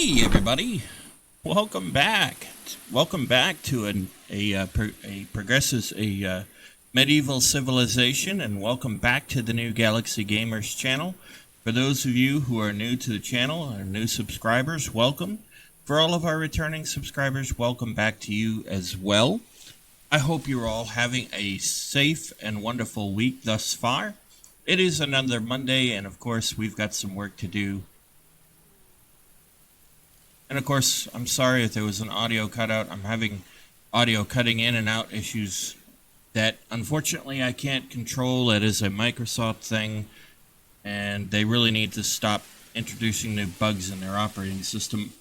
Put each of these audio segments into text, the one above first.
Hey everybody, welcome back. Welcome back to a medieval civilization, and welcome back to the new Galaxy Gamers channel. For those of you who are new to the channel or new subscribers, welcome. For all of our returning subscribers, welcome back to you as well. I hope you're all having a safe and wonderful week thus far. It is another Monday, and of course we've got some work to do. And of course, I'm sorry if there was an audio cutout. I'm having audio cutting in and out issues that unfortunately I can't control. It is a Microsoft thing, and they really need to stop introducing new bugs in their operating system,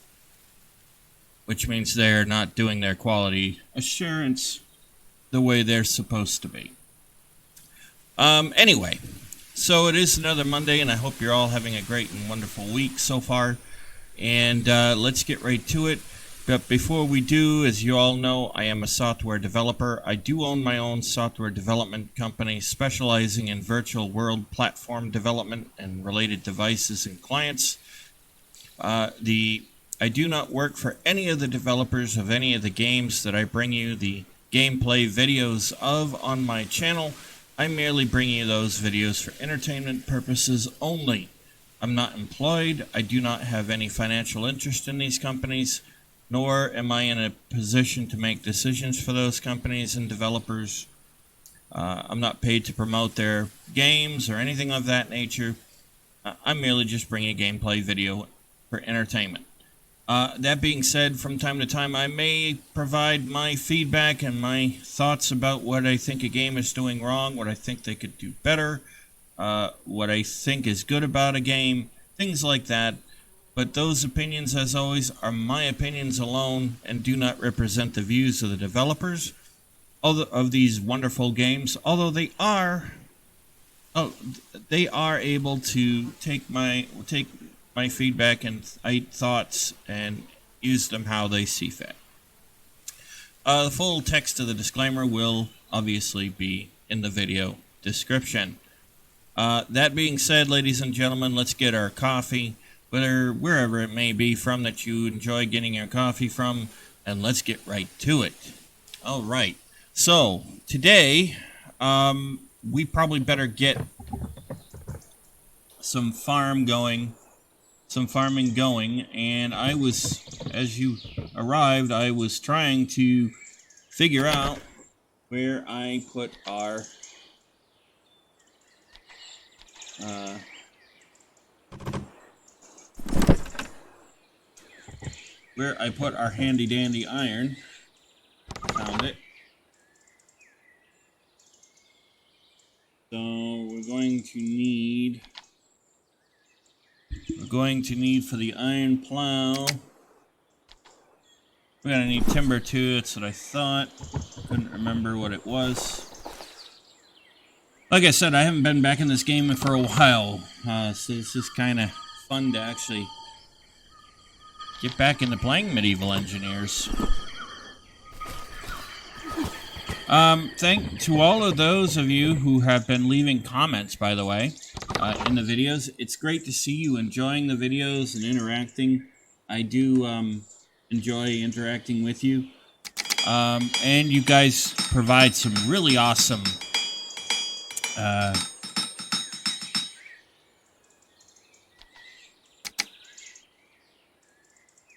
which means they're not doing their quality assurance the way they're supposed to be. Anyway, so it is another Monday, and I hope you're all having a great and wonderful week so far. And let's get right to it. But before we do, as you all know, I am a software developer. I do own my own software development company specializing in virtual world platform development and related devices and clients. I do not work for any of the developers of any of the games that I bring you the gameplay videos of on my channel. I merely bring you those videos for entertainment purposes only. I'm not employed. I do not have any financial interest in these companies, nor am I in a position to make decisions for those companies and developers. I'm not paid to promote their games or anything of that nature. I'm merely just bringing a gameplay video for entertainment. That being said, from time to time I may provide my feedback and my thoughts about what I think a game is doing wrong, what I think they could do better, what I think is good about a game, things like that. But those opinions, as always, are my opinions alone and do not represent the views of the developers of these wonderful games, although they are able to take my feedback and thoughts and use them how they see fit. The full text of the disclaimer will obviously be in the video description. That being said, ladies and gentlemen, let's get our coffee, wherever it may be from that you enjoy getting your coffee from, and let's get right to it. All right. So today, we probably better get some farming going, and I was, as you arrived, I was trying to figure out where I put our handy dandy iron. Found it. So we're going to need for the iron plow. We're gonna need timber too. That's what I thought. Couldn't remember what it was. Like I said, I haven't been back in this game for a while, so this is kind of fun to actually get back into playing Medieval Engineers. Thank to all of those of you who have been leaving comments, by the way, in the videos. It's great to see you enjoying the videos and interacting. I do enjoy interacting with you. And you guys provide some really awesome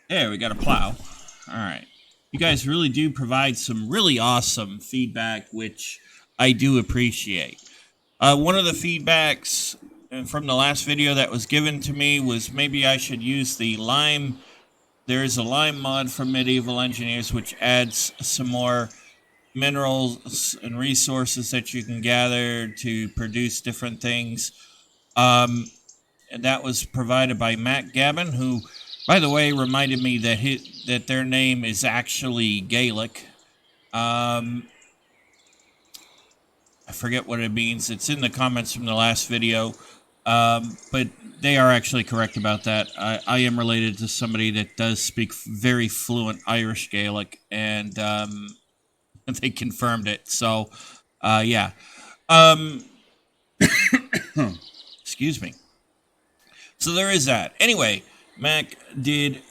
there, we got a plow. Alright. You guys really do provide some really awesome feedback, which I do appreciate. One of the feedbacks from the last video that was given to me was maybe I should use the lime. There's a lime mod from Medieval Engineers which adds some more minerals and resources that you can gather to produce different things. And that was provided by Matt Gavin, who, by the way, reminded me that their name is actually Gaelic. I forget what it means. It's in the comments from the last video. But they are actually correct about that. I am related to somebody that does speak very fluent Irish Gaelic, and they confirmed it. So, yeah. Excuse me. So there is that. Anyway, Mac did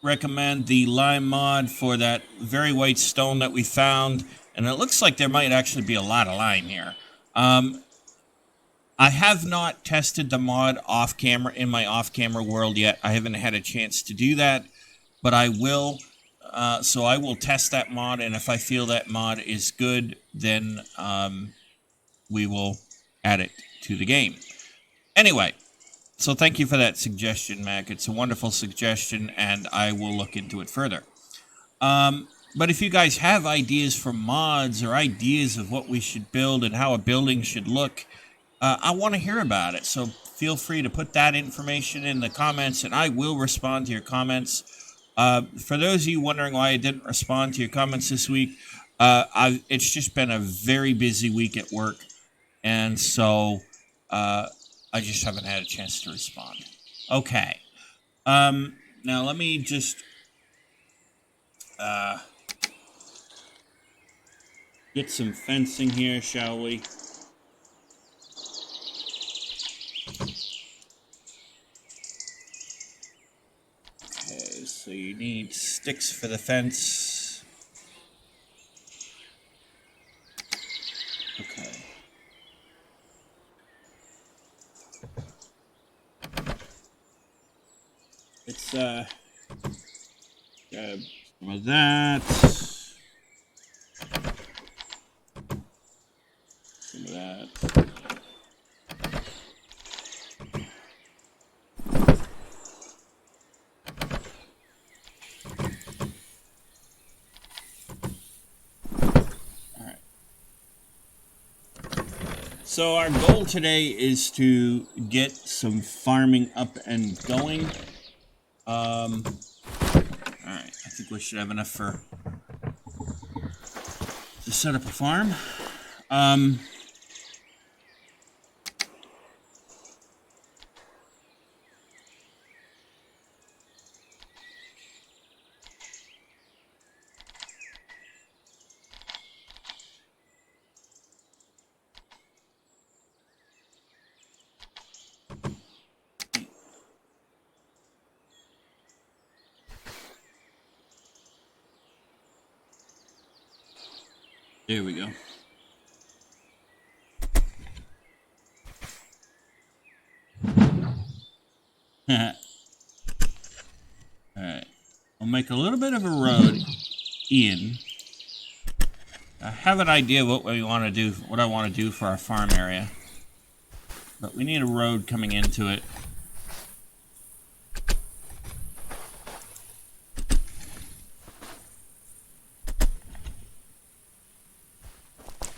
recommend the lime mod for that very white stone that we found, and it looks like there might actually be a lot of lime here. I have not tested the mod off camera in my off camera world yet. I haven't had a chance to do that, but I will. So I will test that mod, and if I feel that mod is good, then we will add it to the game. Anyway, so thank you for that suggestion, Mac. It's a wonderful suggestion, and I will look into it further. But if you guys have ideas for mods or ideas of what we should build and how a building should look, I want to hear about it. So feel free to put that information in the comments, and I will respond to your comments. For those of you wondering why I didn't respond to your comments this week, it's just been a very busy week at work, and so I just haven't had a chance to respond. Okay. Now let me just get some fencing here, shall we? Okay, so you need sticks for the fence. Okay. Let's grab some of that. Some of that. Alright. So our goal today is to get some farming up and going. Alright, I think we should have enough to set up a farm. There we go. Alright. I'll make a little bit of a road in. I have an idea what we want to do, what I want to do for our farm area. But we need a road coming into it.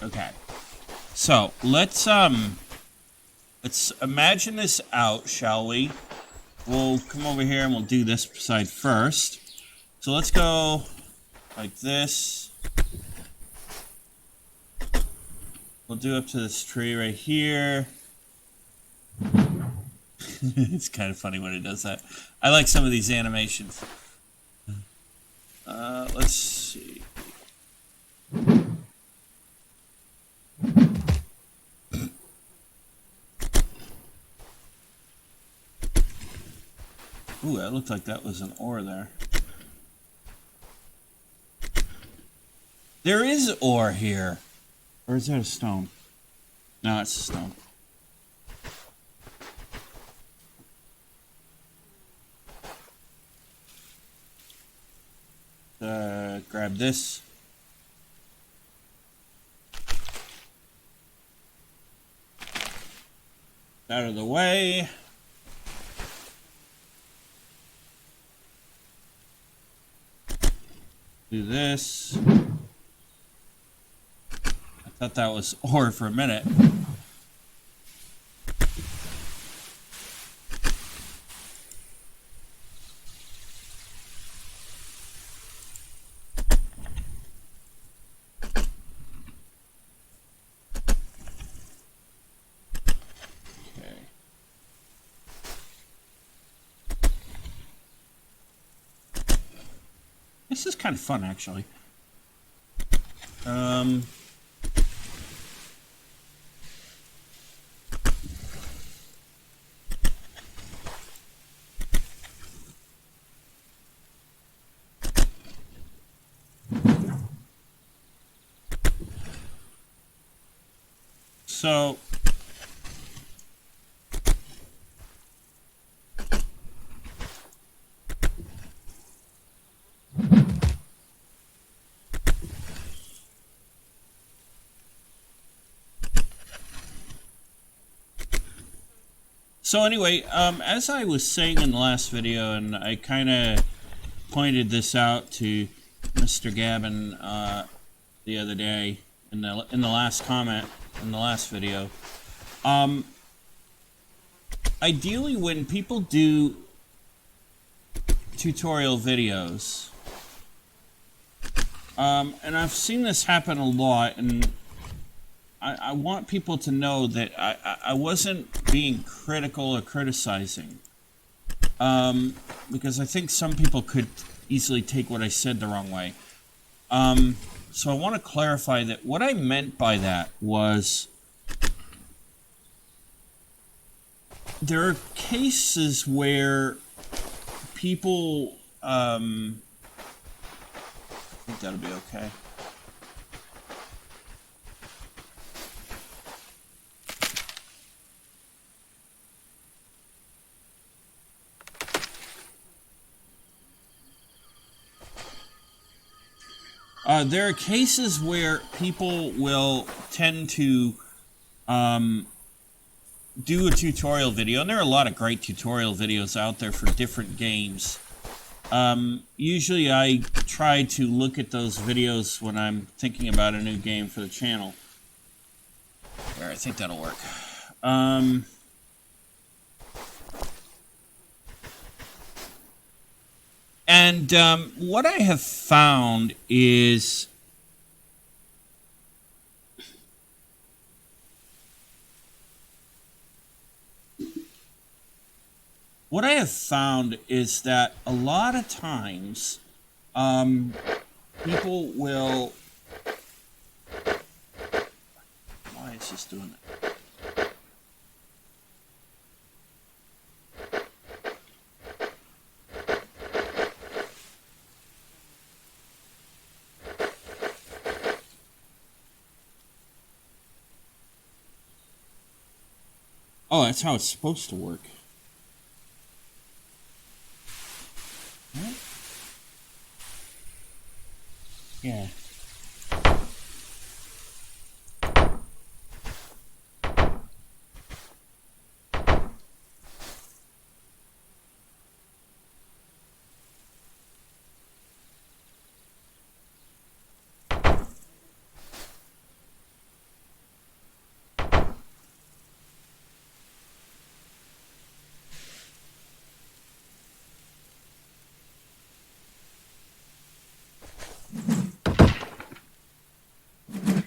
Okay. So, let's imagine this out, shall we? We'll come over here and we'll do this side first. So let's go like this. We'll do up to this tree right here. It's kind of funny when it does that. I like some of these animations. Let's see. Ooh, that looked like that was an ore there. There is ore here. Or is that a stone? No, it's a stone. Grab this. Out of the way. Do this. I thought that was ore for a minute. This is kind of fun, actually. So anyway, as I was saying in the last video, and I kind of pointed this out to Mr. Gavin the other day in the last comment in the last video. Ideally, when people do tutorial videos, and I've seen this happen a lot, and I want people to know that I wasn't being critical or criticizing, because I think some people could easily take what I said the wrong way. So I want to clarify that what I meant by that was there are cases where people, I think that'll be okay. There are cases where people will tend to do a tutorial video, and there are a lot of great tutorial videos out there for different games. Usually I try to look at those videos when I'm thinking about a new game for the channel. There, I think that'll work. And what I have found is that a lot of times people will... Why is this doing that? Oh, that's how it's supposed to work. What? Yeah.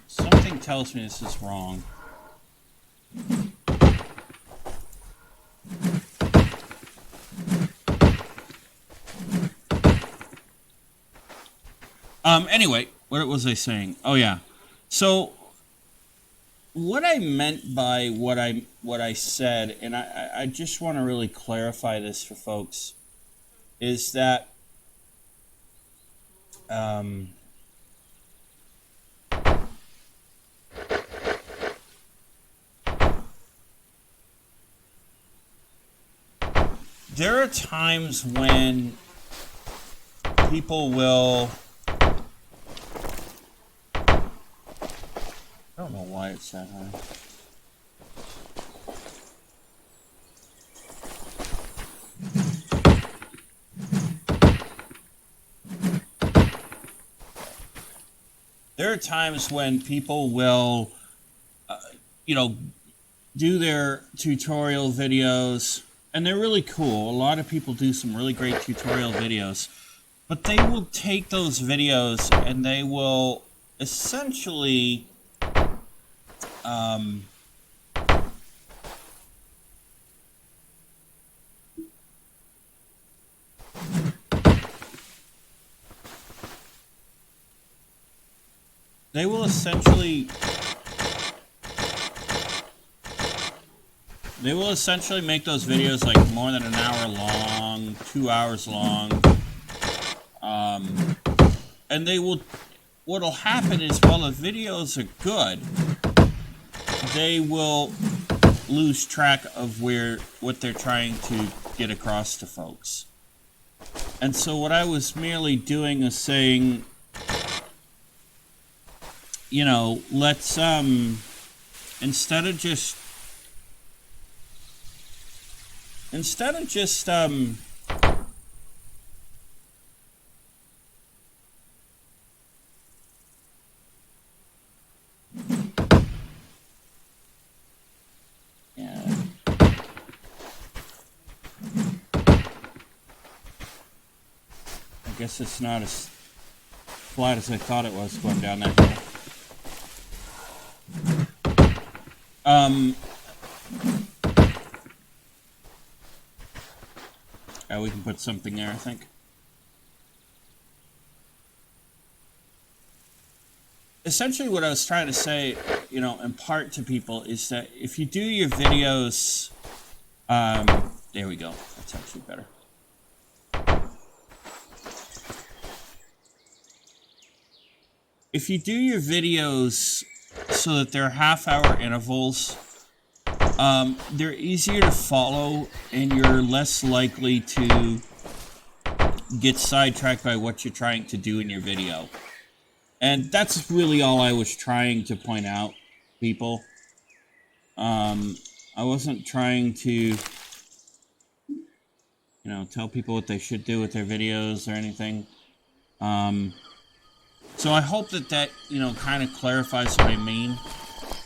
Something tells me this is wrong. Anyway, what was I saying? Oh yeah. So what I meant by what I said, and I just want to really clarify this for folks, is that there are times when people will... I don't know why it's that high. There are times when people will, do their tutorial videos, and they're really cool. A lot of people do some really great tutorial videos, but they will take those videos and they will essentially they will essentially make those videos like more than an hour long, 2 hours long, and they will... What'll happen is, while the videos are good, they will lose track of what they're trying to get across to folks. And so what I was merely doing is saying, you know, let's instead of just yeah. I guess it's not as flat as I thought it was going down that hill. We can put something there, I think. Essentially what I was trying to say, you know, impart to people is that if you do your videos, there we go, that's actually better. If you do your videos so that they're half-hour intervals, they're easier to follow and you're less likely to get sidetracked by what you're trying to do in your video. And that's really all I was trying to point out, people. I wasn't trying to, you know, tell people what they should do with their videos or anything. So I hope that, you know, kind of clarifies what I mean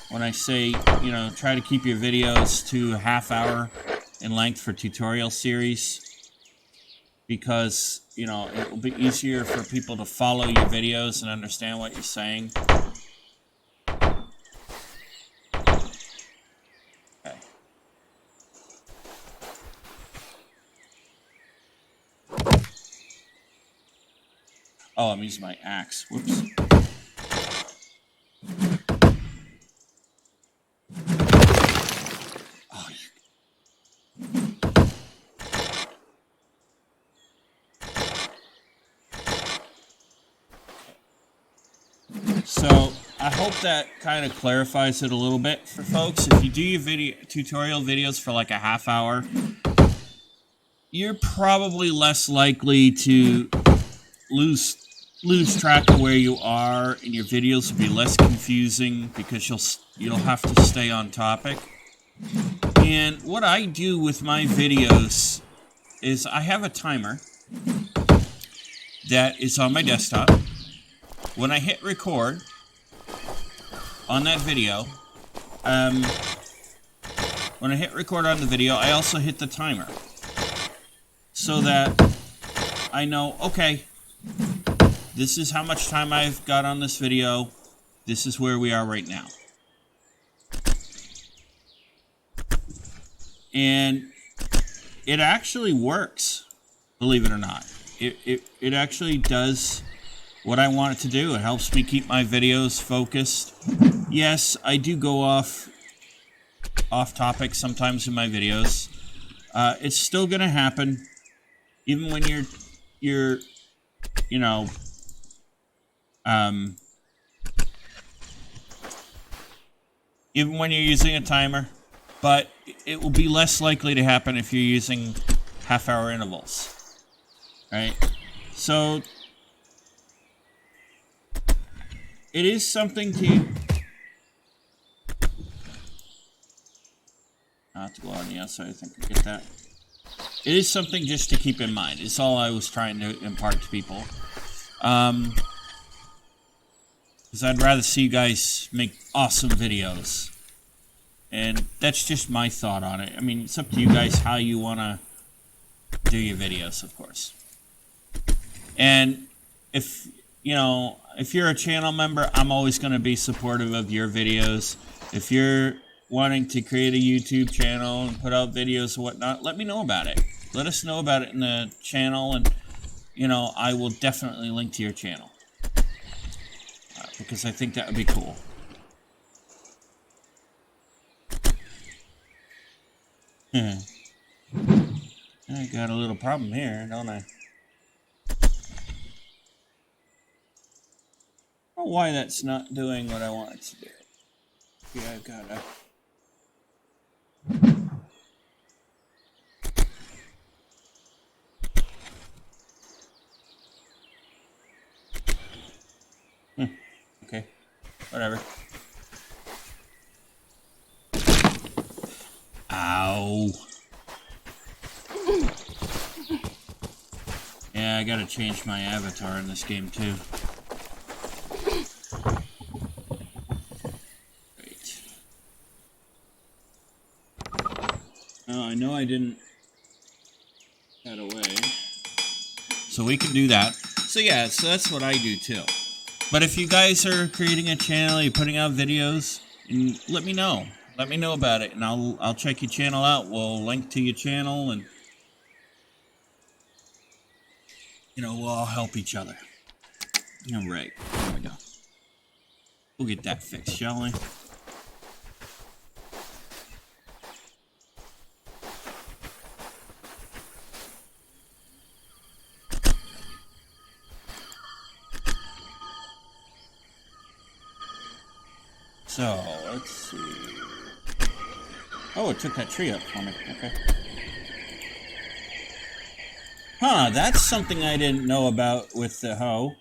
when I say, you know, try to keep your videos to a half hour in length for tutorial series. Because, you know, it will be easier for people to follow your videos and understand what you're saying. Okay. Oh, I'm using my axe. Whoops. Oh, so I hope that kind of clarifies it a little bit for folks. If you do your tutorial videos for like a half hour, you're probably less likely to lose track of where you are, and your videos will be less confusing because you'll have to stay on topic. And what I do with my videos is I have a timer that is on my desktop. When I hit record on that video, when I hit record on the video, I also hit the timer so that I know, okay, this is how much time I've got on this video. This is where we are right now. And it actually works, believe it or not. It actually does what I want it to do. It helps me keep my videos focused. Yes, I do go off topic sometimes in my videos. It's still gonna happen, even when you're you know, even when you're using a timer, but it will be less likely to happen if you're using half-hour intervals, right? So it is something to... I have to go on the outside, I think I get that. It is something just to keep in mind. It's all I was trying to impart to people. Because I'd rather see you guys make awesome videos. And that's just my thought on it. I mean, it's up to you guys how you want to do your videos, of course. And if, you know, if you're a channel member, I'm always going to be supportive of your videos. If you're wanting to create a YouTube channel and put out videos and whatnot, let me know about it. Let us know about it in the channel, and, you know, I will definitely link to your channel. Because I think that would be cool. I got a little problem here, don't I? I don't know why that's not doing what I want it to do. Yeah, I've got a... Okay, whatever. Ow. Yeah, I gotta change my avatar in this game too. Great. Oh, I know I didn't cut away. So we can do that. So yeah, so that's what I do too. But if you guys are creating a channel, you're putting out videos, let me know. Let me know about it, and I'll check your channel out. We'll link to your channel, and you know, we'll all help each other. All right, there we go. We'll get that fixed, shall we? So, let's see. Oh, it took that tree up for me. Okay. Huh, that's something I didn't know about with the hoe.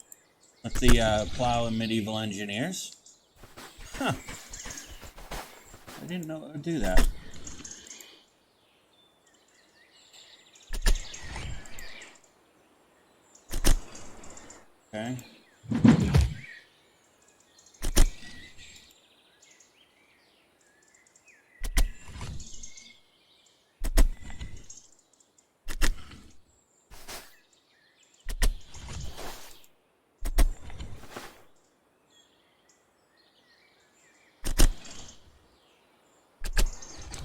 With the plow and medieval engineers. Huh. I didn't know it would do that. Okay.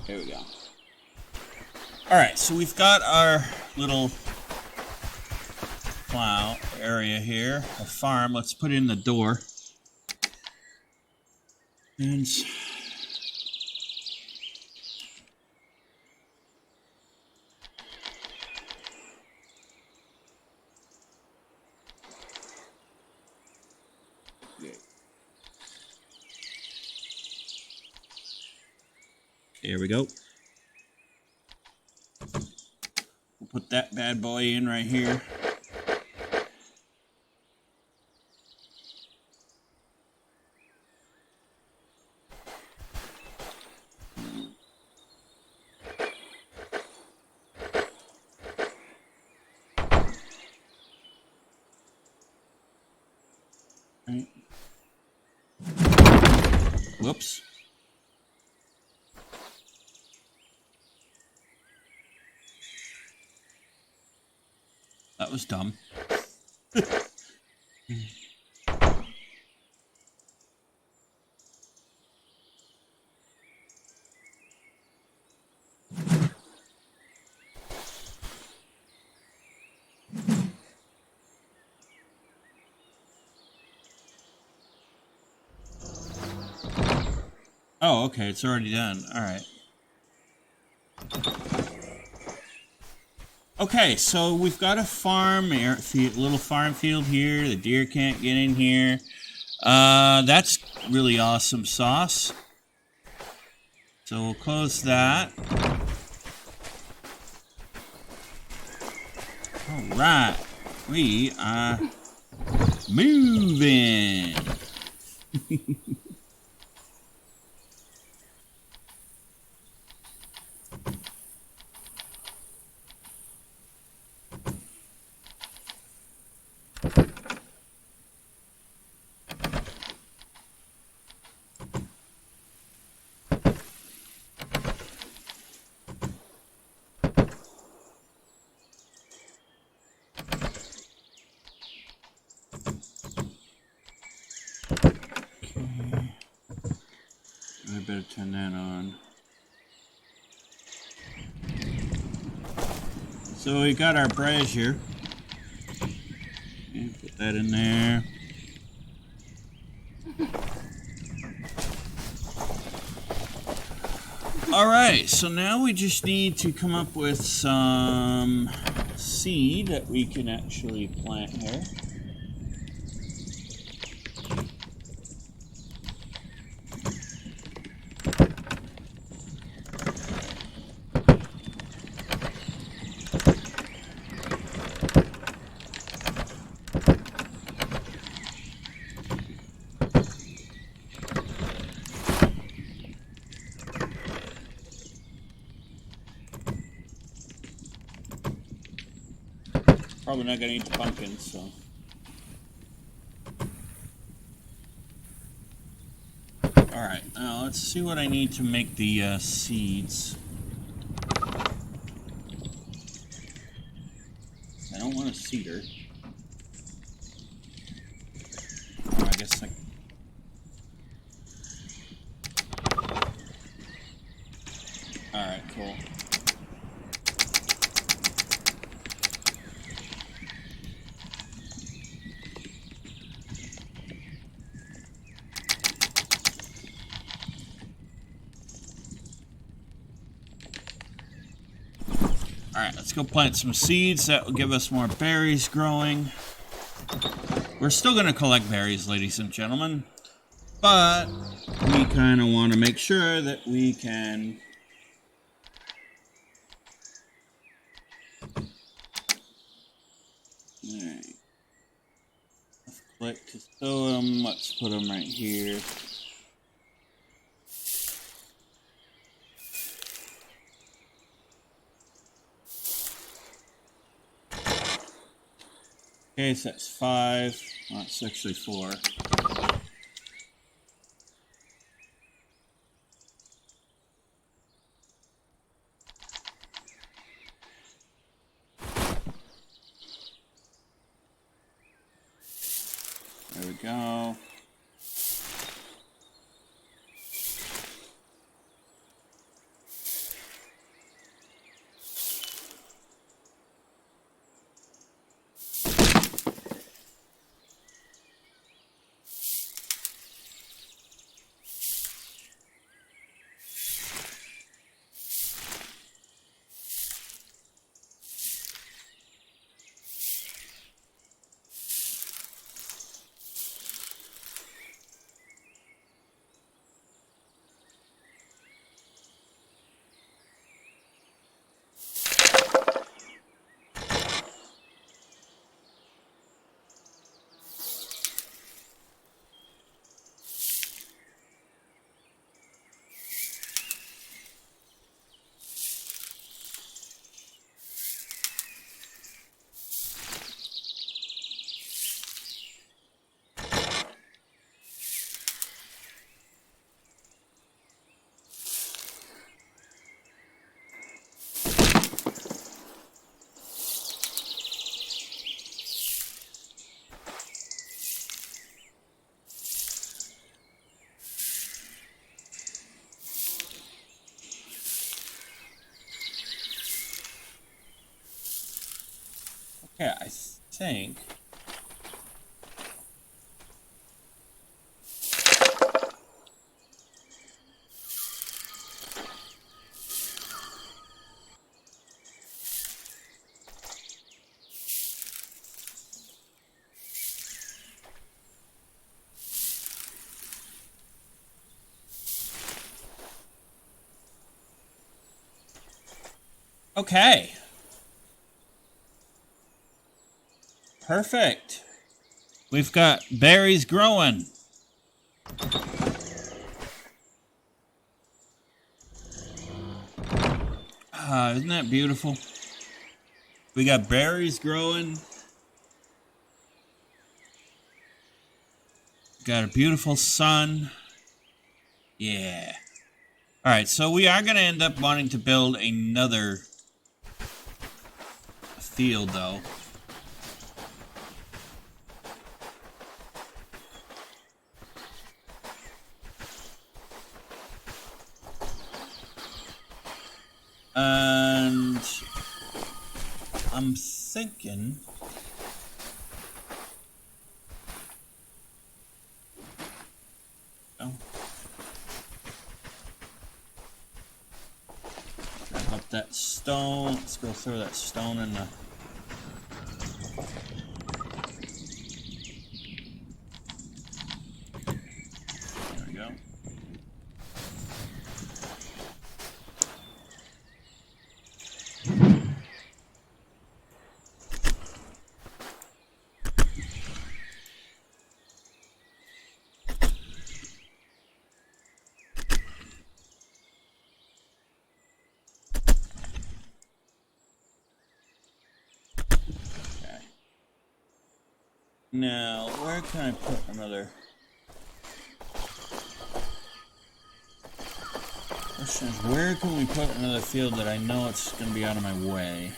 There we go. Alright, so we've got our little plow area here, a farm. Let's put in the door. And there we go. We'll put that bad boy in right here. Right. Whoops. That was dumb. Oh, okay, it's already done. Alright. Okay, so we've got a little farm field here. The deer can't get in here. That's really awesome sauce. So we'll close that. Alright. We are moving. I better turn that on. So we got our brazier. Okay, put that in there. Alright, so now we just need to come up with some seed that we can actually plant here. Probably not gonna eat the pumpkins, so. Alright, now let's see what I need to make the seeds. I don't want a cedar. Oh, I guess I... Alright, cool. Alright, let's go plant some seeds. That will give us more berries growing. We're still going to collect berries, ladies and gentlemen. But we kind of want to make sure that we can... Alright. Click to sow them. Let's put them right here. Okay, so that's 5. Well, that's actually 4. There we go. Okay, I think... Okay. Perfect. We've got berries growing. Isn't that beautiful? We got berries growing. Got a beautiful sun. Yeah. Alright, so we are going to end up wanting to build another field, though. And I'm thinking... Oh. Grab up that stone. Let's go throw that stone in the... There we go. Now, where can I put another? Question is, where can we put another field that I know it's going to be out of my way?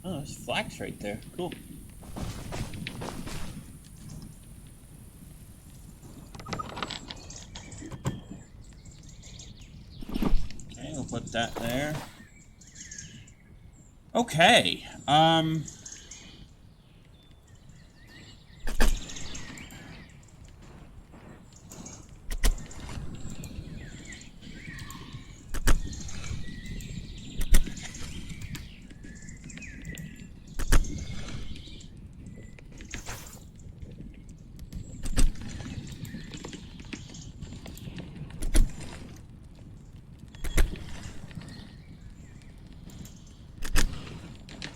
Oh, there's flax right there. Cool. Okay, we'll put that there. Okay.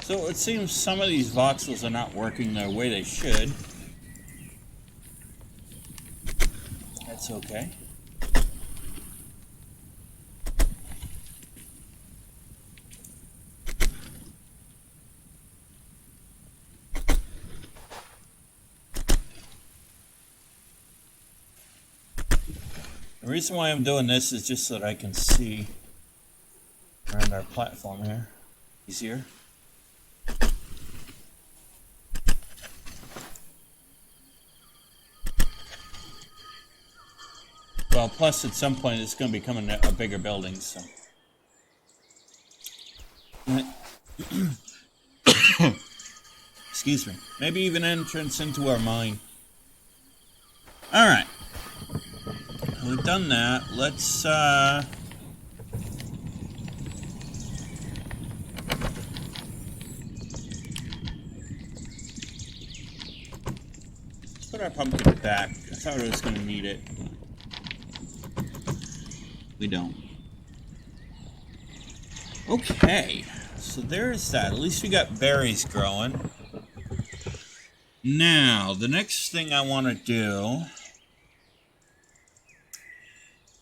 So it seems some of these voxels are not working the way they should. That's okay. The reason why I'm doing this is just so that I can see around our platform here easier. Well, plus at some point it's going to be becoming a bigger building, so. Excuse me. Maybe even entrance into our mine. Alright. We've done that. Let's put our pumpkin back. I thought it was going to need it. We don't. Okay, so there's that. At least we got berries growing. Now, the next thing I want to do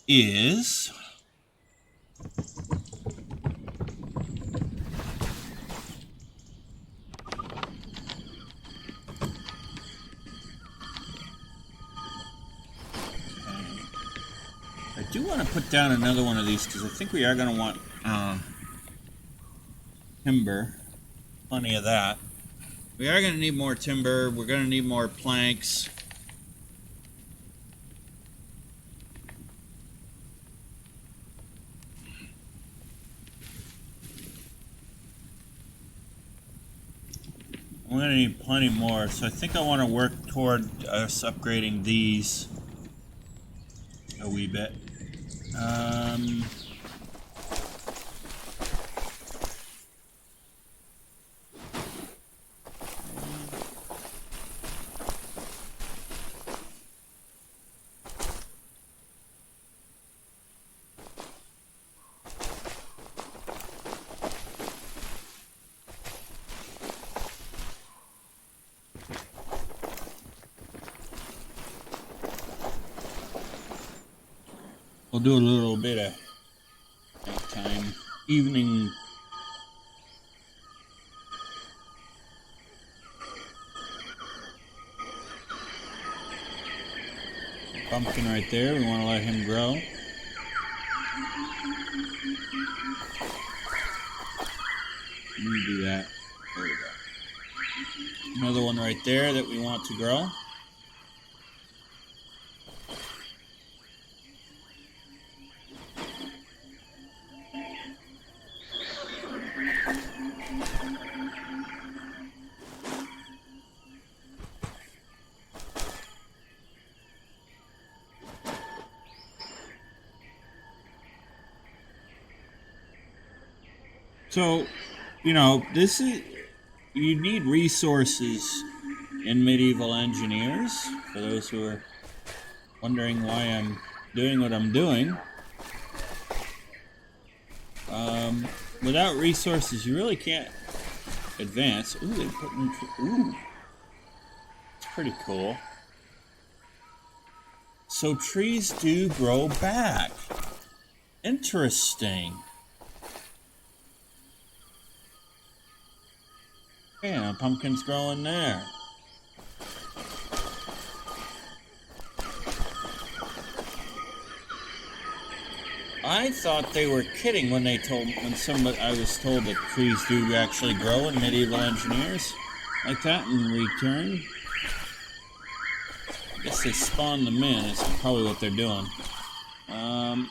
is I do want to put down another one of these because I think we are going to want timber. Plenty of that. We are going to need more timber. We're going to need more planks. We're going to need plenty more. So I think I want to work toward us upgrading these a wee bit. We'll do a little bit of nighttime, evening. Pumpkin right there, we want to let him grow. Let me do that. There we go. Another one right there that we want to grow. So, you know, this is, you need resources in medieval engineers, for those who are wondering why I'm doing what I'm doing. Without resources, you really can't advance. Ooh, they put in, ooh, it's pretty cool. So trees do grow back. Interesting. Yeah, pumpkin's growing there. I thought they were kidding when I was told that trees do actually grow in medieval engineers like that in return. I guess they spawn them in, is probably what they're doing. Well,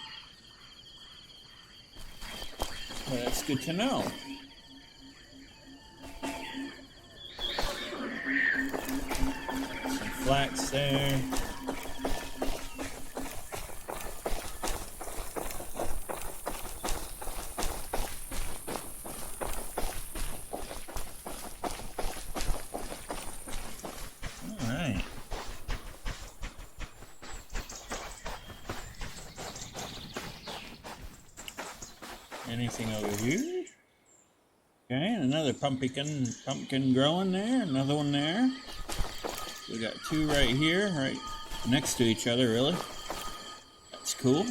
that's good to know. Some flax there. Alright. Anything over here? Okay, another pumpkin growing there, another one there. We got two right here, right next to each other, really. That's cool.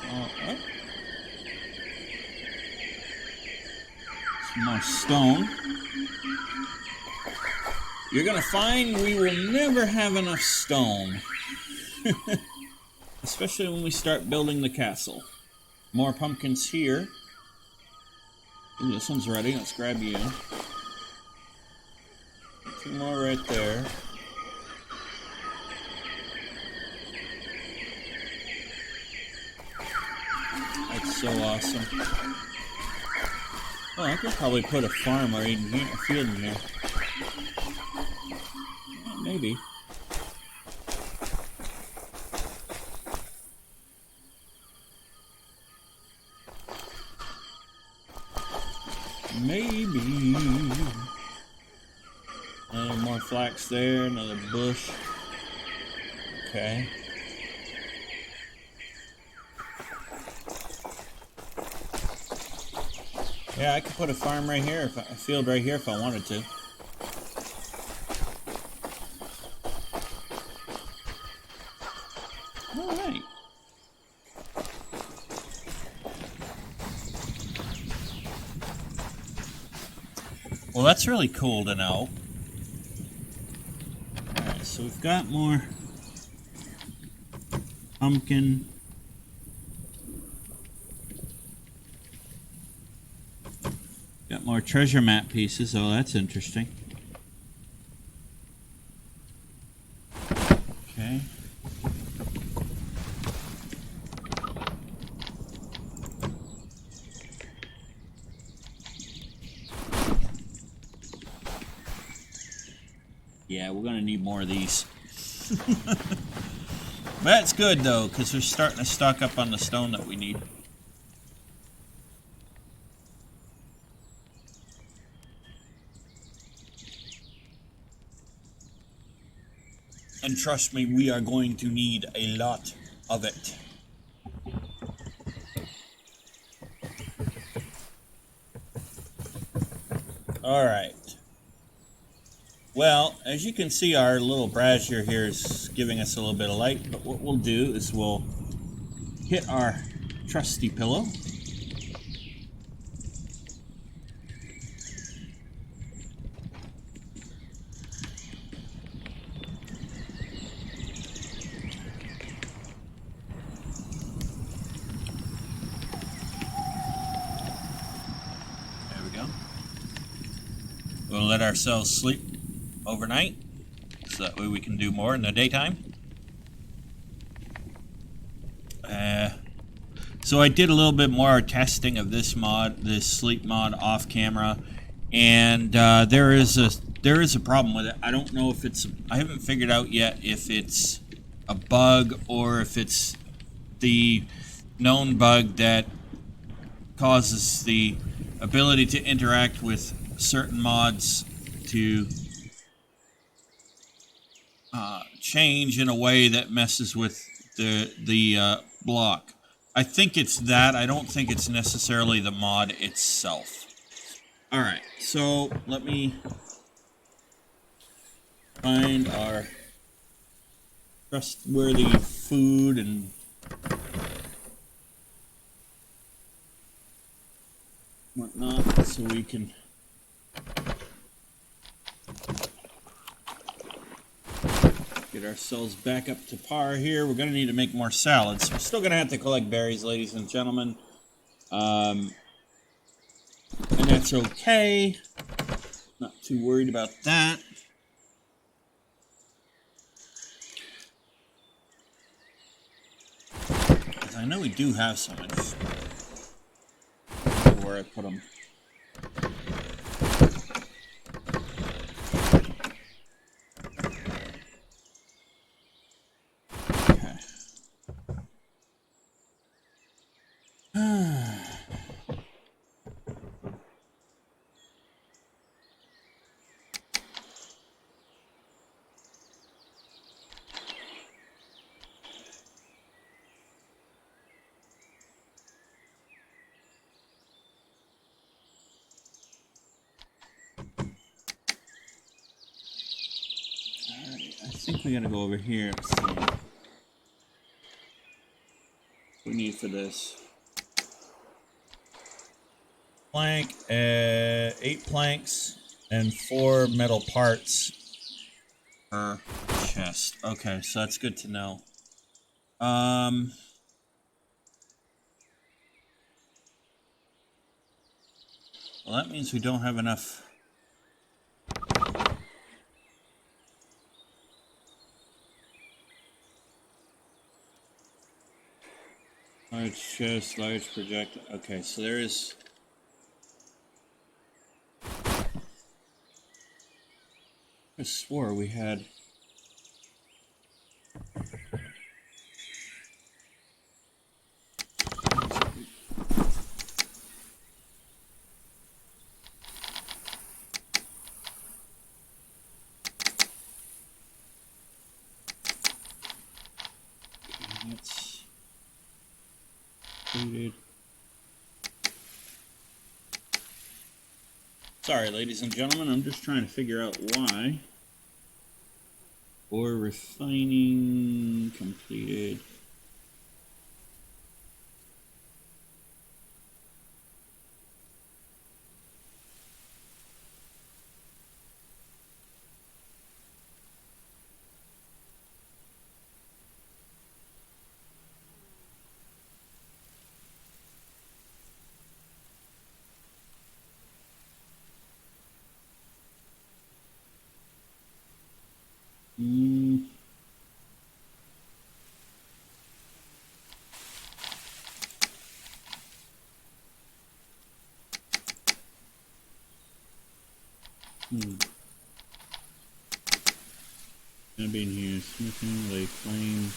Oh. Some more stone. You're gonna find we will never have enough stone. Especially when we start building the castle. More pumpkins here. Ooh, this one's ready. Let's grab you. Two more right there. That's so awesome. Oh, I could probably put a farm right in here, a field in here. Maybe. Maybe. Another more flax there, another bush. Okay. Yeah, I could put a farm right here, a field right here if I wanted to. Alright. Well, that's really cool to know. Alright, so we've got more pumpkin. Got more treasure map pieces. Oh, that's interesting. Okay. Yeah, we're going to need more of these. That's good, though, because we're starting to stock up on the stone that we need. And trust me, we are going to need a lot of it. Alright. Well, as you can see, our little brazier here is giving us a little bit of light, but what we'll do is we'll hit our trusty pillow. There we go. We'll let ourselves sleep overnight, so that way we can do more in the daytime. So I did a little bit more testing of this mod, this sleep mod, off camera, and there is a problem with it. I don't know if I haven't figured out yet if it's a bug or if it's the known bug that causes the ability to interact with certain mods to change in a way that messes with the block. I think it's that. I don't think it's necessarily the mod itself. Alright, so let me find our trustworthy food and whatnot so we can get ourselves back up to par here. We're going to need to make more salads. We're still going to have to collect berries, ladies and gentlemen. And that's okay. Not too worried about that. I know we do have some. I just don't know where I put them. Okay. I think we gotta go over here and see what we need for this. Plank, 8 planks and 4 metal parts per chest. Okay, so that's good to know. Well, that means we don't have enough. Large chest, large projector. Okay, so there is. I swore we had. That's completed. Sorry, ladies and gentlemen, I'm just trying to figure out why. Ore refining completed. Gonna be in here. Smithing, lay flame.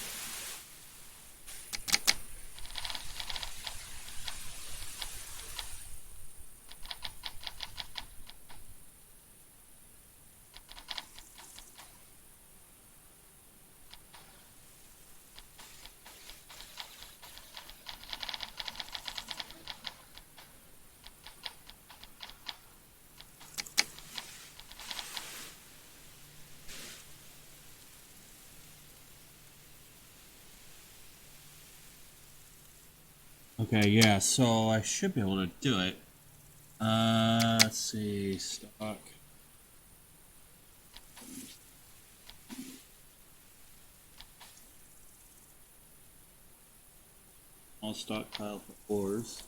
Okay, yeah, so I should be able to do it. Let's see, stock. All stockpile for ores.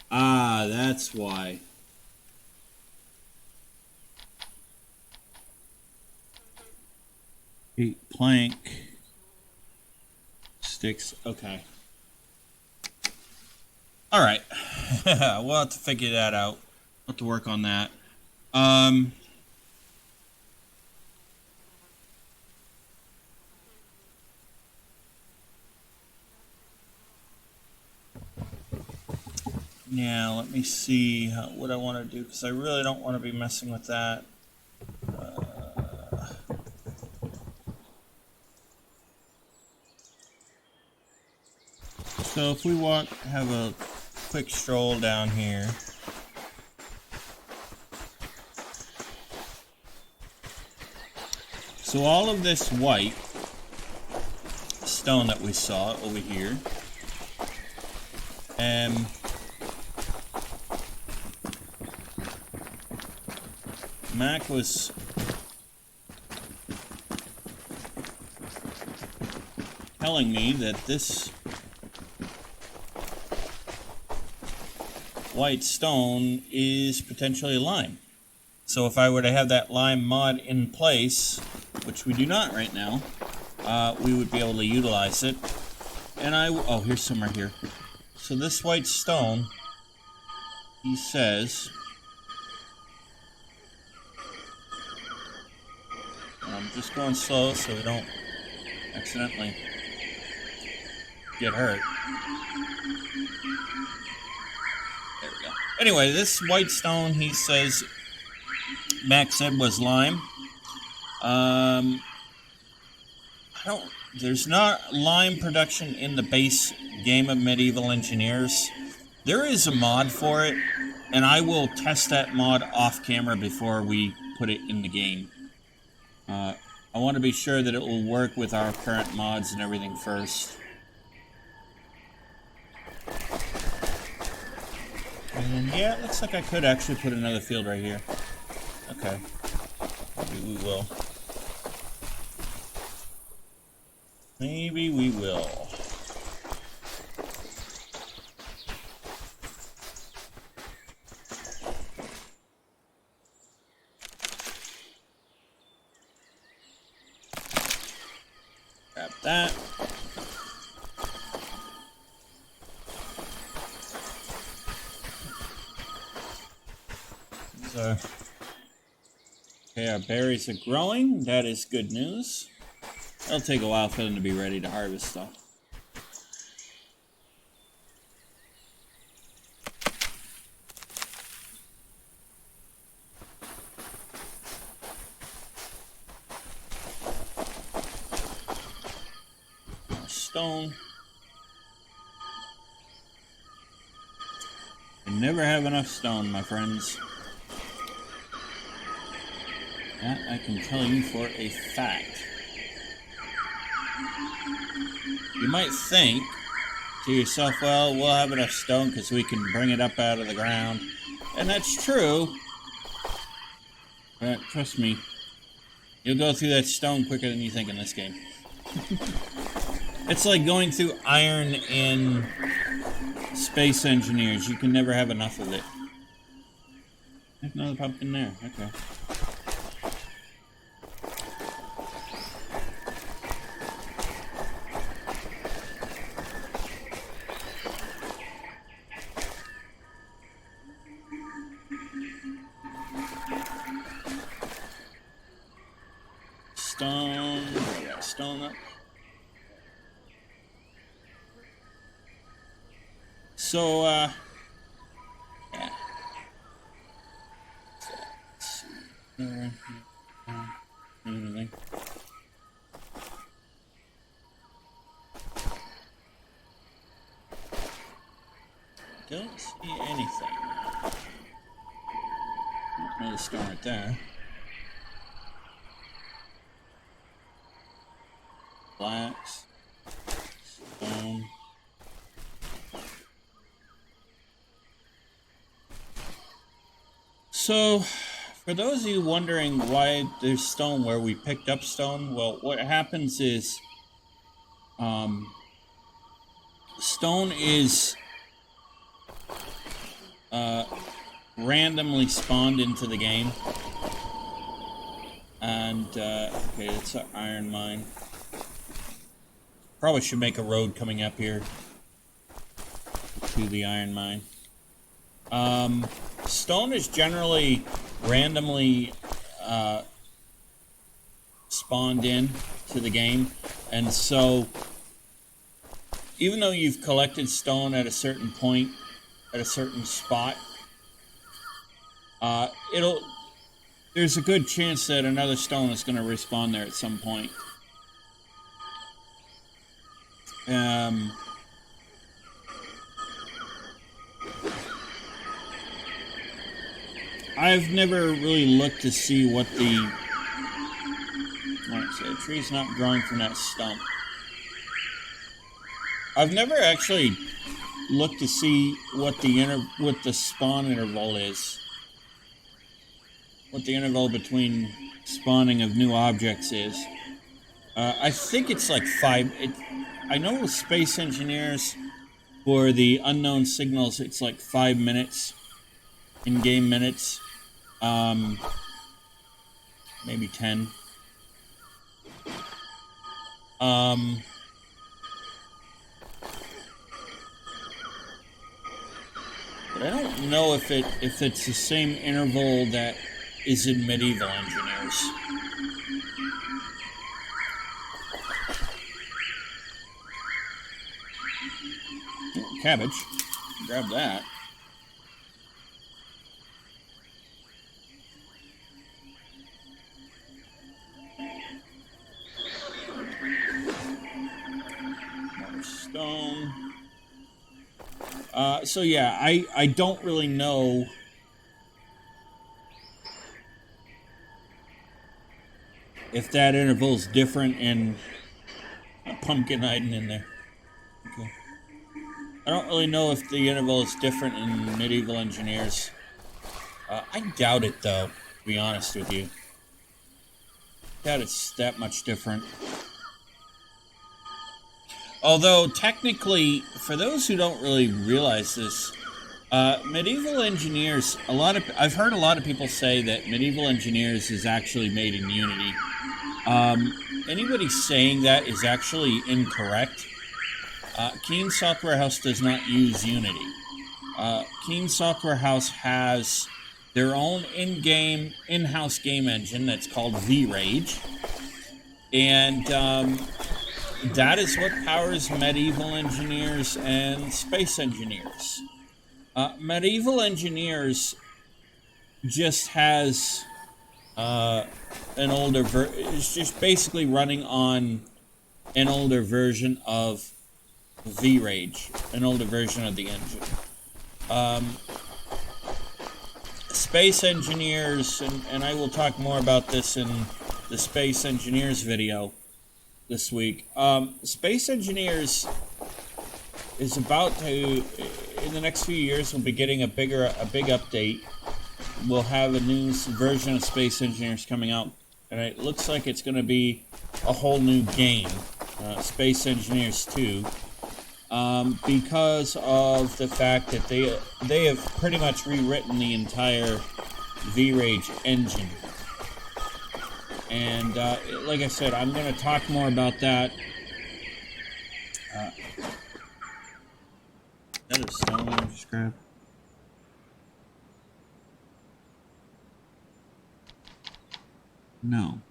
Ah, that's why. Eight plank. Sticks, okay. Alright. We'll have to figure that out. We'll have to work on that. Now, let me see what I want to do, because I really don't want to be messing with that. So if we have a quick stroll down here. So all of this white stone that we saw over here, Mac was telling me that this white stone is potentially lime. So if I were to have that lime mod in place, which we do not right now, we would be able to utilize it. And oh, here's some right here. So this white stone, he says, I'm just going slow so we don't accidentally get hurt. There we go. Anyway, this white stone, he says, Max said was lime. There's not lime production in the base game of Medieval Engineers. There is a mod for it, and I will test that mod off camera before we put it in the game. I want to be sure that it will work with our current mods and everything first. And yeah, it looks like I could actually put another field right here. Okay. Maybe we will. Maybe we will. Grab that. So, okay, our berries are growing. That is good news. It'll take a while for them to be ready to harvest stuff. More stone. You never have enough stone, my friends. That I can tell you for a fact. You might think to yourself, well, we'll have enough stone because we can bring it up out of the ground. And that's true. But trust me, you'll go through that stone quicker than you think in this game. It's like going through iron in Space Engineers. You can never have enough of it. There's another pumpkin there. Okay. Stone. We got stone up. So, yeah. Let's see. Anything. Don't see anything. Another stone right there. Blacks. Stone. So, for those of you wondering why there's stone where we picked up stone, well, what happens is, stone is randomly spawned into the game. And, okay, it's an iron mine. Probably should make a road coming up here to the iron mine. Stone is generally randomly spawned in to the game, and so even though you've collected stone at a certain point, at a certain spot, there's a good chance that another stone is going to respawn there at some point. I've never really looked to see what the... Let's see, the tree's not growing from that stump. I've never actually looked to see what the spawn interval is. What the interval between spawning of new objects is. I think it's like 5... I know with Space Engineers, for the unknown signals, it's like 5 minutes. In-game minutes. Maybe 10. But I don't know if it's the same interval that is in Medieval Engineers. Oh, cabbage. Grab that. More stone. So yeah, I don't really know if that interval is different in a pumpkin hiding in there. Okay. I don't really know if the interval is different in Medieval Engineers. I doubt it, though, to be honest with you. I doubt it's that much different. Although, technically, for those who don't really realize this, Medieval Engineers, I've heard a lot of people say that Medieval Engineers is actually made in Unity. Anybody saying that is actually incorrect. Keen Software House does not use Unity. Keen Software House has their own in-house game engine that's called V-Rage. And that is what powers Medieval Engineers and Space Engineers. Medieval Engineers just has an older it's just basically running on an older version of V-Rage, an older version of the engine. Space Engineers, and I will talk more about this in the Space Engineers video this week. Space Engineers is about to, in the next few years, we'll be getting a big update. We'll have a new version of Space Engineers coming out, and it looks like it's going to be a whole new game, Space Engineers 2, because of the fact that they have pretty much rewritten the entire V-Rage engine. And like I said, I'm going to talk more about that. That is stone I just grabbed. No.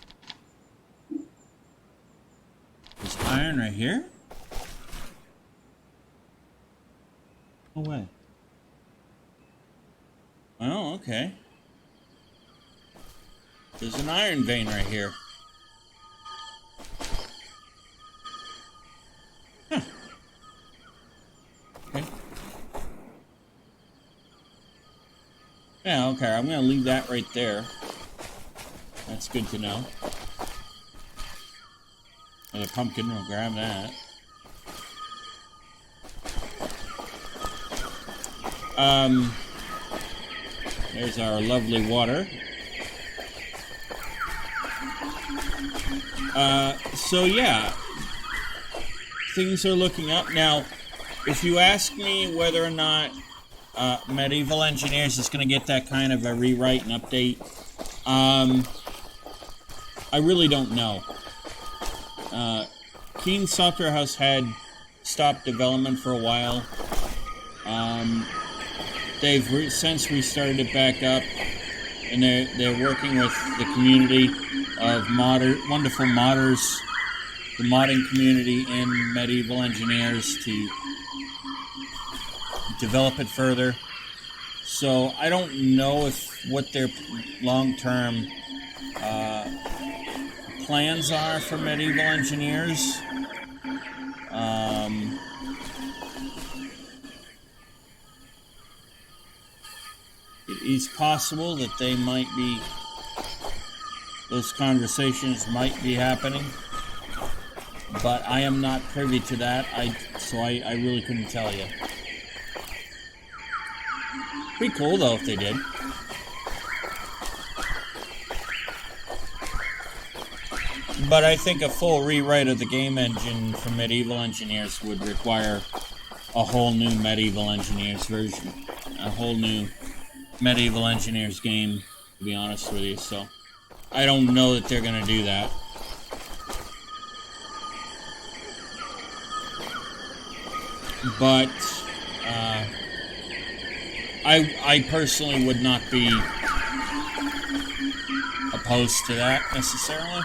There's iron right here? No way. Oh, okay. There's an iron vein right here. Huh. Okay. Yeah, okay, I'm gonna leave that right there. That's good to know. Another pumpkin, we'll grab that. There's our lovely water. So yeah, things are looking up. Now, if you ask me whether or not Medieval Engineers is going to get that kind of a rewrite and update, I really don't know. Keen Software House had stopped development for a while. They've since restarted it back up, and they're working with the community of wonderful modders, the modding community in Medieval Engineers to develop it further. So I don't know what their long-term plans are for Medieval Engineers. it's possible that they might be, those conversations might be happening, but I am not privy to that, so I really couldn't tell you. Pretty cool though if they did. But I think a full rewrite of the game engine for Medieval Engineers would require a whole new Medieval Engineers version. A whole new Medieval Engineers game, to be honest with you. So I don't know that they're going to do that. But I personally would not be opposed to that necessarily.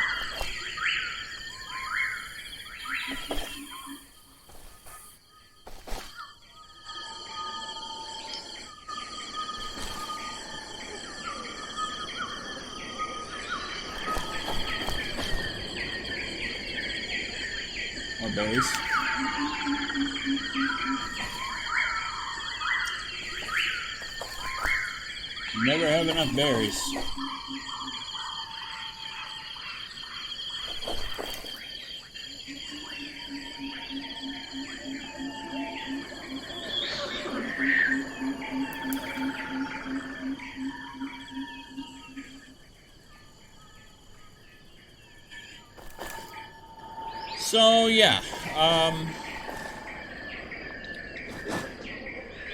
More berries. Never have enough berries. So yeah,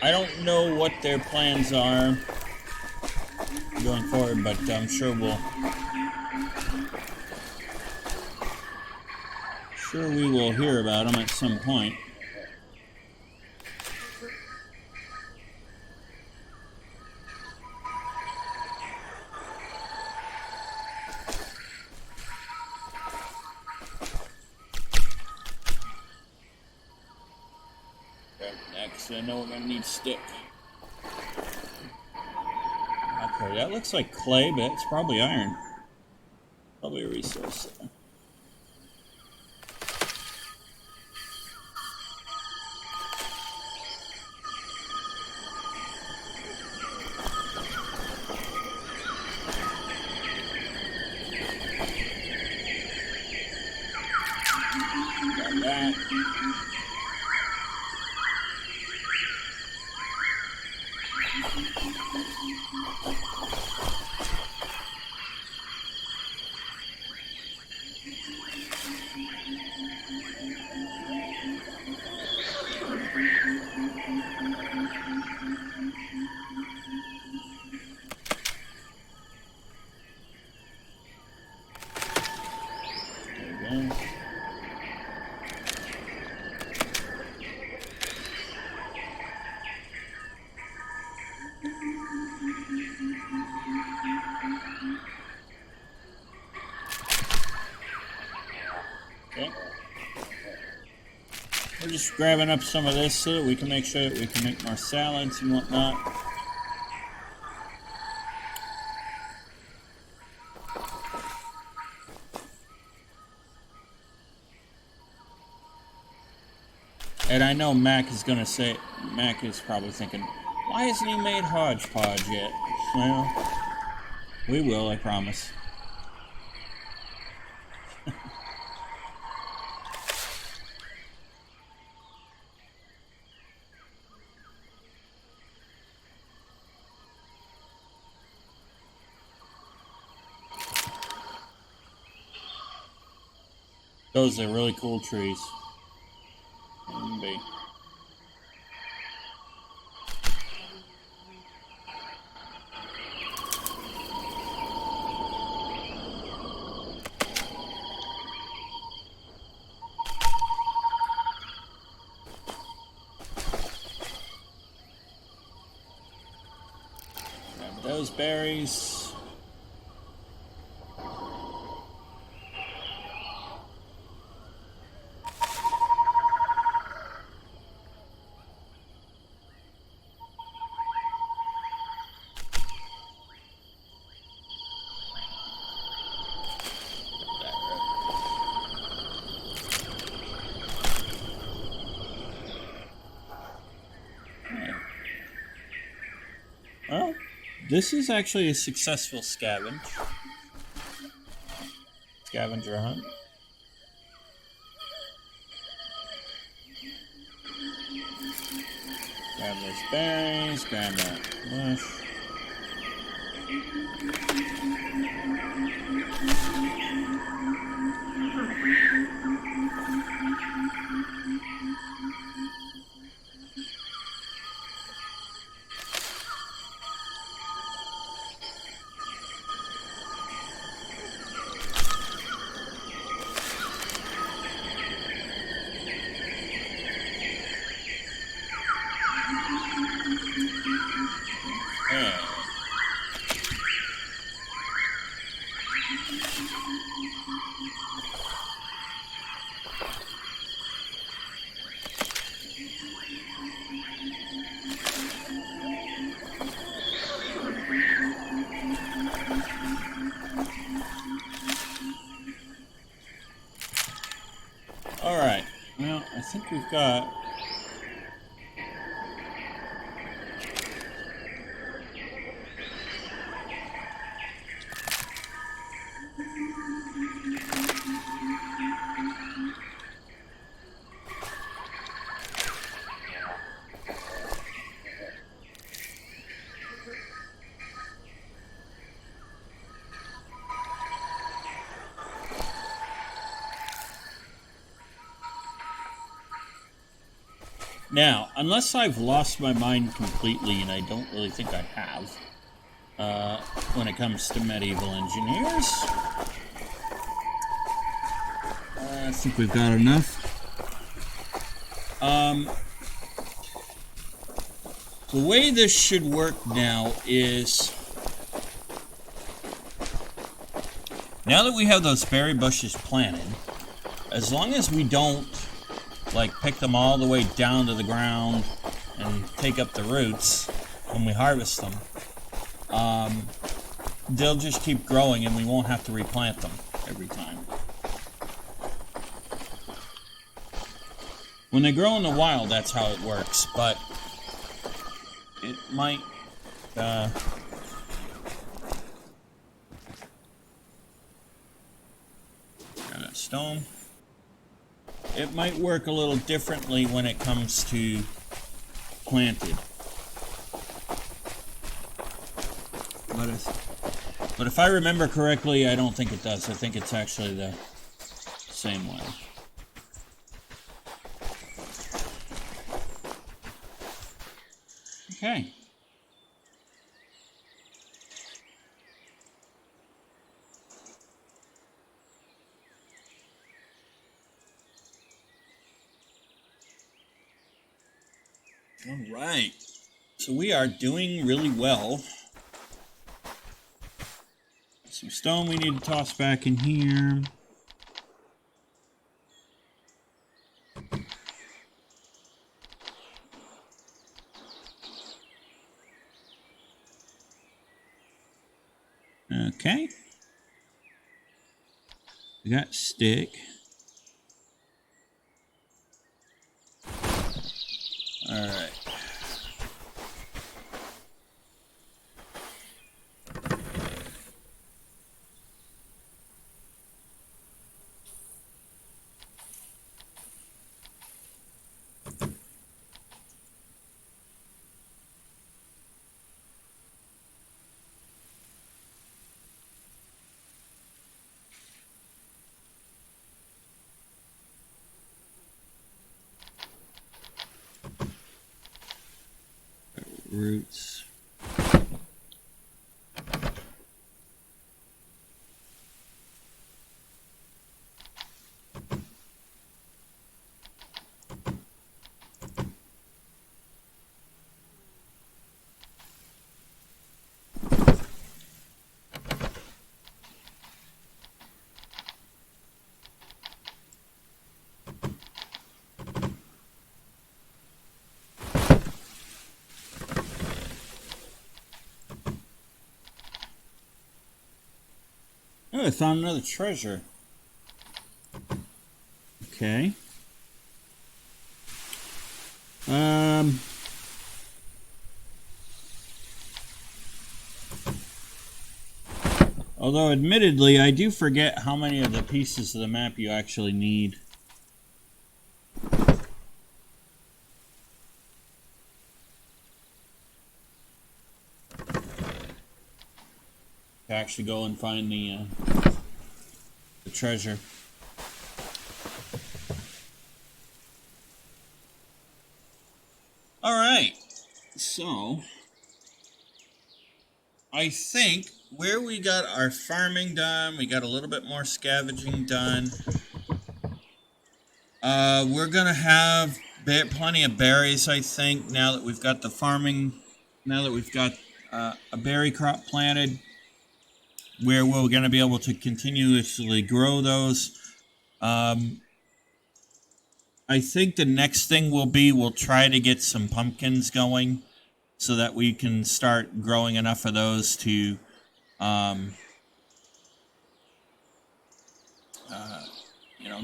I don't know what their plans are going forward, but I'm sure we will hear about them at some point. Next, I know we're gonna need stick. Okay, that looks like clay, but it's probably iron. Probably a resource there. Got that. Okay. We're just grabbing up some of this so that we can make sure that we can make more salads and whatnot. And I know Mac is gonna say, Mac is probably thinking, why hasn't he made hodgepodge yet? Well, we will, I promise. Those are really cool trees. Maybe. Grab those berries. Well, This is actually a successful scavenger hunt. Grab those berries, grab that bush. Alright, well, I think we've got... Now, unless I've lost my mind completely, and I don't really think I have, when it comes to medieval engineers, I think we've got enough. The way this should work now is, now that we have those berry bushes planted, as long as we don't like pick them all the way down to the ground and take up the roots when we harvest them, they'll just keep growing and we won't have to replant them every time. When they grow in the wild, that's how it works, but it might got a stone. It might work a little differently when it comes to planted. But if I remember correctly, I don't think it does. I think it's actually the same way. Okay. All right. So we are doing really well. Some stone we need to toss back in here. Okay. We got stick. All right. Roots. Oh, I found another treasure. Okay. Although, admittedly, I do forget how many of the pieces of the map you actually need. To actually go and find the treasure. Alright, so I think where we got our farming done, we got a little bit more scavenging done. We're gonna have plenty of berries, I think, now that we've got the farming, now that we've got a berry crop planted, where we're gonna be able to continuously grow those. I think the next thing will be we'll try to get some pumpkins going so that we can start growing enough of those to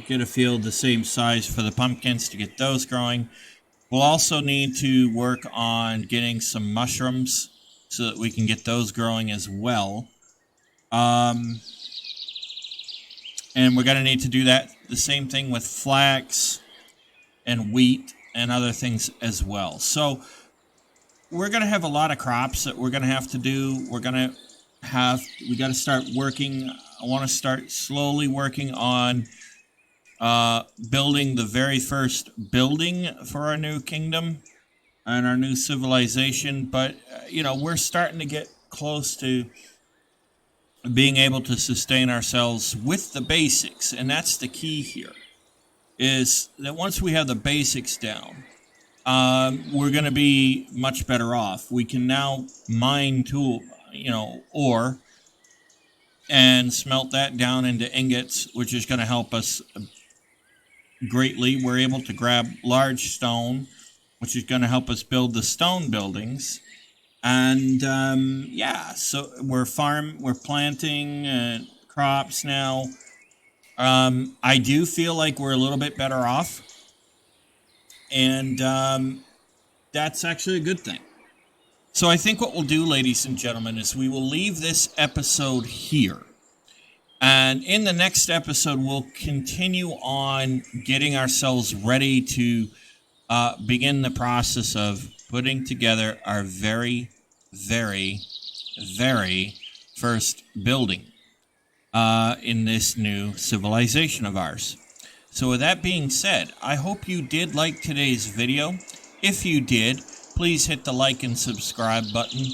get a field the same size for the pumpkins to get those growing. We'll also need to work on getting some mushrooms so that we can get those growing as well. And we're going to need to do that the same thing with flax and wheat and other things as well. So we're going to have a lot of crops that we're going to have to do. We got to start working. I want to start slowly working on building the very first building for our new kingdom and our new civilization. But, we're starting to get close to being able to sustain ourselves with the basics. And that's the key here, is that once we have the basics down, we're going to be much better off. We can now mine ore and smelt that down into ingots, which is going to help us greatly. We're able to grab large stone, which is going to help us build the stone buildings. And so we're planting crops now. I do feel like we're a little bit better off, and that's actually a good thing. So I think what we'll do, ladies and gentlemen, is we will leave this episode here. And in the next episode, we'll continue on getting ourselves ready to begin the process of putting together our very, very, very first building in this new civilization of ours. So with that being said, I hope you did like today's video. If you did, please hit the like and subscribe button.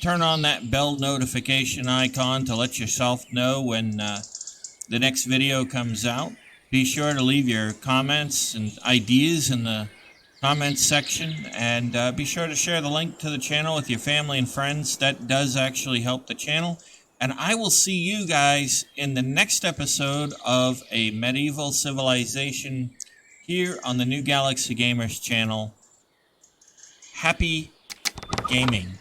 Turn on that bell notification icon to let yourself know when the next video comes out. Be sure to leave your comments and ideas in the comments section, and be sure to share the link to the channel with your family and friends. That does actually help the channel. And I will see you guys in the next episode of A Medieval Civilization here on the New Galaxy Gamers channel. Happy gaming.